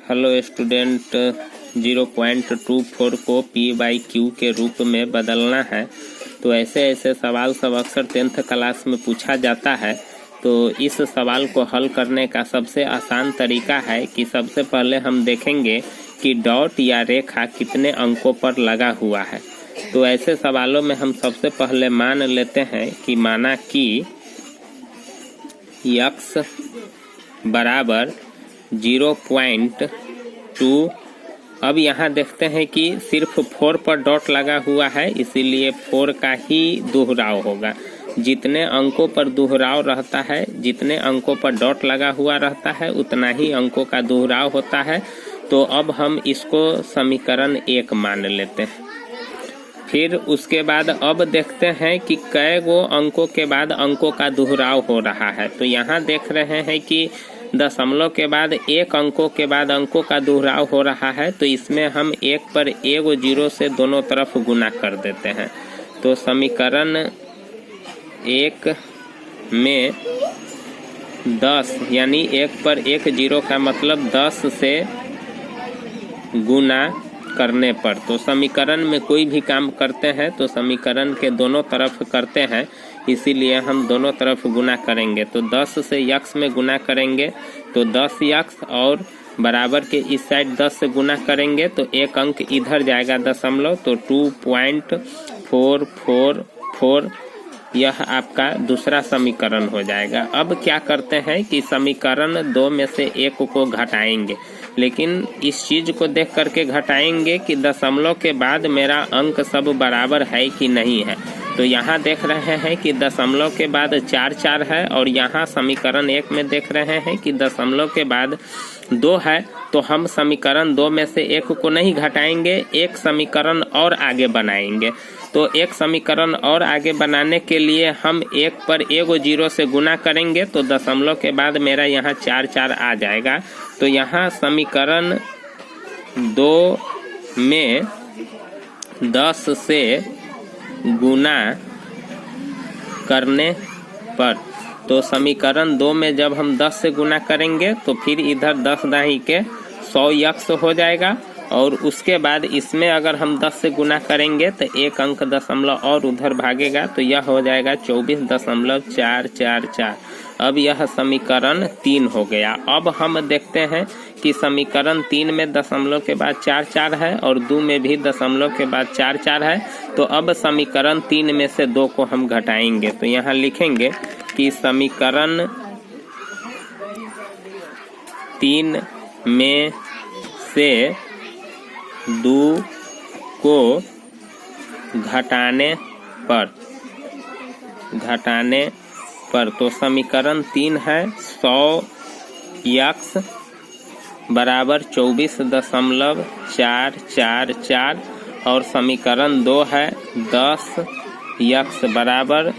Hello student, 0.24 को p/q के रूप में बदलना है। तो ऐसे ऐसे सवाल सब अक्सर 10th क्लास में पूछा जाता है। तो इस सवाल को हल करने का सबसे आसान तरीका है कि सबसे पहले हम देखेंगे कि डॉट या रेखा कितने अंकों पर लगा हुआ है। तो ऐसे सवालों में हम सबसे पहले मान लेते हैं कि माना कि x बराबर 0.2। अब यहाँ देखते हैं कि सिर्फ 4 पर डॉट लगा हुआ है, इसीलिए 4 का ही दोहराव होगा। जितने अंकों पर दोहराव रहता है, जितने अंकों पर डॉट लगा हुआ रहता है, उतना ही अंकों का दोहराव होता है। तो अब हम इसको समीकरण 1 मान लेते हैं। फिर उसके बाद अब देखते हैं कि कै गो अंकों के बाद अंकों का दोहराव हो रहा है। तो यहाँ देख रहे हैं कि दशमलव के बाद एक अंकों के बाद अंकों का दोहराव हो रहा है। तो इसमें हम 1 पर 1 0 से दोनों तरफ गुना कर देते हैं। तो समीकरण 1 में 10 यानी 1 पर 1 0 का मतलब 10 से गुना करने पर। तो समीकरण में कोई भी काम करते हैं तो समीकरण के दोनों तरफ करते हैं, इसीलिए हम दोनों तरफ गुना करेंगे। तो 10 से x में गुना करेंगे तो 10x और बराबर के इस साइड 10 से गुना करेंगे तो एक अंक इधर जाएगा दशमलव, तो 2.444 यह आपका दूसरा समीकरण हो जाएगा। अब क्या करते हैं कि समीकरण 2 में से 1 को घटाएंगे, लेकिन इस चीज को देख करके घटाएंगे कि दशमलव के बाद मेरा अंक सब बराबर है कि नहीं है। तो यहाँ देख रहे हैं कि दशमलव के बाद 4 4 है, और यहाँ समीकरण 1 में देख रहे हैं कि दशमलव के बाद 2 है। तो हम समीकरण 2 में से 1 को नहीं घटाएंगे, एक समीकरण और आगे बनाएंगे। तो एक समीकरण और आगे बनाने के लिए हम 1 पर 1 0 से गुना करेंगे तो दशमलव के बाद मेरा यहाँ 4 4 आ जाएगा। तो यहाँ समीकरण 2 में 10 से गुना करने पर, तो समीकरण 2 में जब हम 10 से गुना करेंगे तो फिर इधर 10 दाही के 100x हो जाएगा, और उसके बाद इसमें अगर हम 10 से गुना करेंगे तो एक अंक दशमलव और उधर भागेगा, तो यह हो जाएगा 24.444। अब यह समीकरण 3 हो गया। अब हम देखते हैं कि समीकरण 3 में दशमलव के बाद 4 4 है और 2 में भी दशमलव के बाद 4 4 है। तो अब समीकरण 3 में से 2 को हम घटाएंगे। तो यहाँ लिखेंगे कि समीकरण 3 में से 2 को घटाने पर तो समीकरण 3 है 100x बराबर 24.444, और समीकरण 2 है 10x बराबर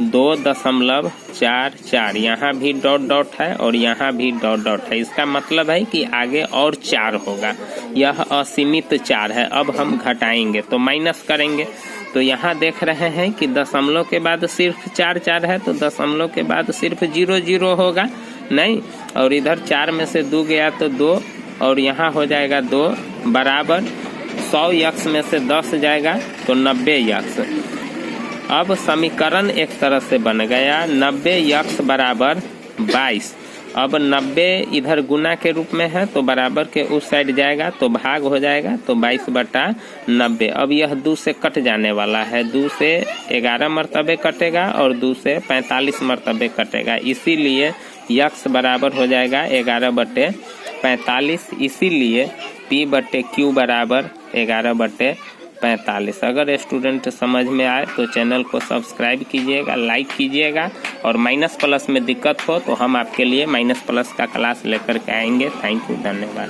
2.44। यहाँ भी डॉट डॉट है और यहाँ भी डॉट डॉट है। इसका मतलब है कि आगे और 4 होगा। यह असीमित 4 है। अब हम घटाएंगे तो माइनस करेंगे। तो यहाँ देख रहे हैं कि दशमलव के बाद सिर्फ 4 4 है, तो दशमलव के बाद सिर्फ 0 0 होगा नहीं, और इधर 4 में से 2 गया तो 2, और यहाँ हो जाएगा 2 बराबर 100x में से 10 जाएगा तो 90x। अब समीकरण एक तरह से बन गया 90x बराबर 22। अब 90 इधर गुना के रूप में है तो बराबर के उस साइड जाएगा तो भाग हो जाएगा, तो 22/90। अब यह 2 से कट जाने वाला है, 2 से 11 मरतबे कटेगा और 2 से 45 मरतबे कटेगा, इसीलिए x बराबर हो जाएगा 11/45। इसीलिए p/q बराबर 11/45। अगर स्टूडेंट समझ में आए तो चैनल को सब्सक्राइब कीजिएगा, लाइक कीजिएगा, और माइनस प्लस में दिक्कत हो तो हम आपके लिए माइनस प्लस का क्लास लेकर के आएंगे। थैंक यू, धन्यवाद।